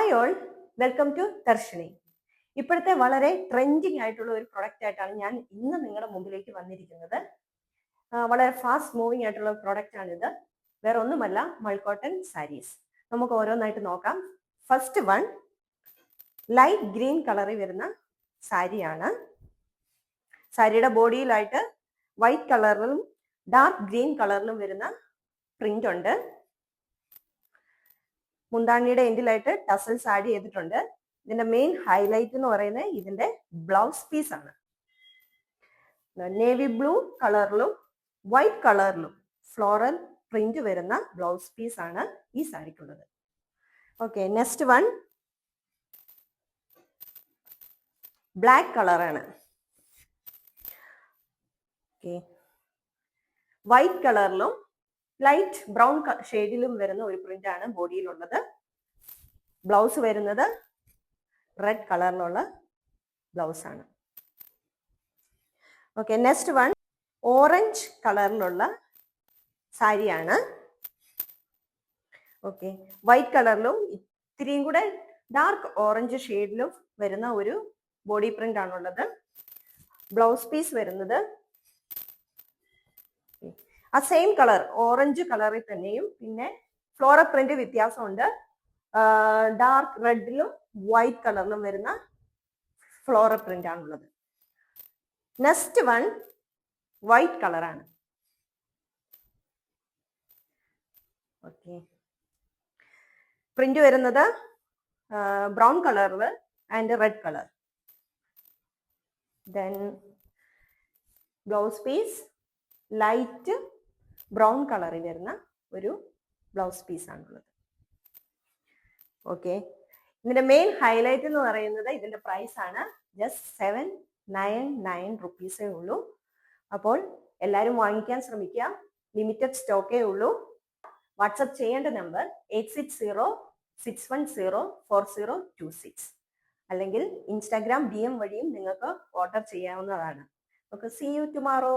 Hi all, welcome to Darshini. ഇപ്പോഴത്തെ വളരെ trending ആയിട്ടുള്ള ഒരു പ്രൊഡക്റ്റ് ആയിട്ടാണ് ഞാൻ ഇന്ന് നിങ്ങളുടെ മുമ്പിലേക്ക് വന്നിരിക്കുന്നത്. വളരെ ഫാസ്റ്റ് മൂവിങ് ആയിട്ടുള്ള പ്രൊഡക്റ്റ് ആണിത്. വേറെ ഒന്നുമല്ല, മൾക്കോട്ടൺ സാരീസ്. നമുക്ക് ഓരോന്നായിട്ട് നോക്കാം. ഫസ്റ്റ് വൺ ലൈറ്റ് ഗ്രീൻ കളറിൽ വരുന്ന സാരിയാണ്. സാരിയുടെ ബോഡിയിലായിട്ട് വൈറ്റ് കളറിലും ഡാർക്ക് ഗ്രീൻ കളറിലും വരുന്ന പ്രിന്റ് ഉണ്ട്. മുന്താണിയുടെ എൻഡിലായിട്ട് ടസൽസ് ആഡ് ചെയ്തിട്ടുണ്ട്. ഇതിന്റെ മെയിൻ ഹൈലൈറ്റ് എന്ന് പറയുന്നത് ഇതിന്റെ ബ്ലൗസ് പീസ് ആണ്. നേവി ബ്ലൂ കളറിലും വൈറ്റ് കളറിലും ഫ്ലോറൽ പ്രിന്റ് വരുന്ന ബ്ലൗസ് പീസ് ആണ് ഈ സാരിക്കുള്ളത്. ഓക്കെ, നെക്സ്റ്റ് വൺ ബ്ലാക്ക് കളറാണ്. ഓക്കെ, വൈറ്റ് കളറിലും ലൈറ്റ് ബ്രൗൺ ഷെയ്ഡിലും വരുന്ന ഒരു പ്രിന്റ് ആണ് ബോഡിയിലുള്ളത്. ബ്ലൗസ് വരുന്നത് റെഡ് കളറിലുള്ള ബ്ലൗസ് ആണ്. ഓക്കെ, നെക്സ്റ്റ് വൺ ഓറഞ്ച് കളറിലുള്ള സാരിയാണ്. ഓക്കെ, വൈറ്റ് കളറിലും ഇത്തിരിയും കൂടെ ഡാർക്ക് ഓറഞ്ച് ഷെയ്ഡിലും വരുന്ന ഒരു ബോഡി പ്രിന്റ് ആണുള്ളത്. ബ്ലൗസ് പീസ് വരുന്നത് ആ സെയിം കളർ ഓറഞ്ച് കളറിൽ തന്നെയും പിന്നെ ഫ്ലോറൽ പ്രിന്റ് വ്യത്യാസമുണ്ട്. ഡാർക്ക് റെഡിലും വൈറ്റ് കളറിലും വരുന്ന ഫ്ലോറൽ പ്രിന്റ് ആണുള്ളത്. നെക്സ്റ്റ് വൺ വൈറ്റ് കളറാണ്. ഓക്കെ, പ്രിന്റ് വരുന്നത് ബ്രൗൺ കളറിൽ and red colour. Then blouse piece light brown കളറിൽ വരുന്ന ഒരു ബ്ലൗസ് പീസ് ആണുള്ളത്. ഓക്കെ, ഇതിന്റെ മെയിൻ ഹൈലൈറ്റ് എന്ന് പറയുന്നത് ഇതിന്റെ പ്രൈസ് ആണ്. ജസ്റ്റ് 799 റുപ്പീസേ ഉള്ളൂ. അപ്പോൾ എല്ലാവരും വാങ്ങിക്കാൻ ശ്രമിക്കുക. ലിമിറ്റഡ് സ്റ്റോക്കേ ഉള്ളൂ. വാട്സപ്പ് ചെയ്യേണ്ട നമ്പർ 8606104026 അല്ലെങ്കിൽ ഇൻസ്റ്റാഗ്രാം DM വഴിയും നിങ്ങൾക്ക് ഓർഡർ ചെയ്യാവുന്നതാണ്. Okay, see you tomorrow.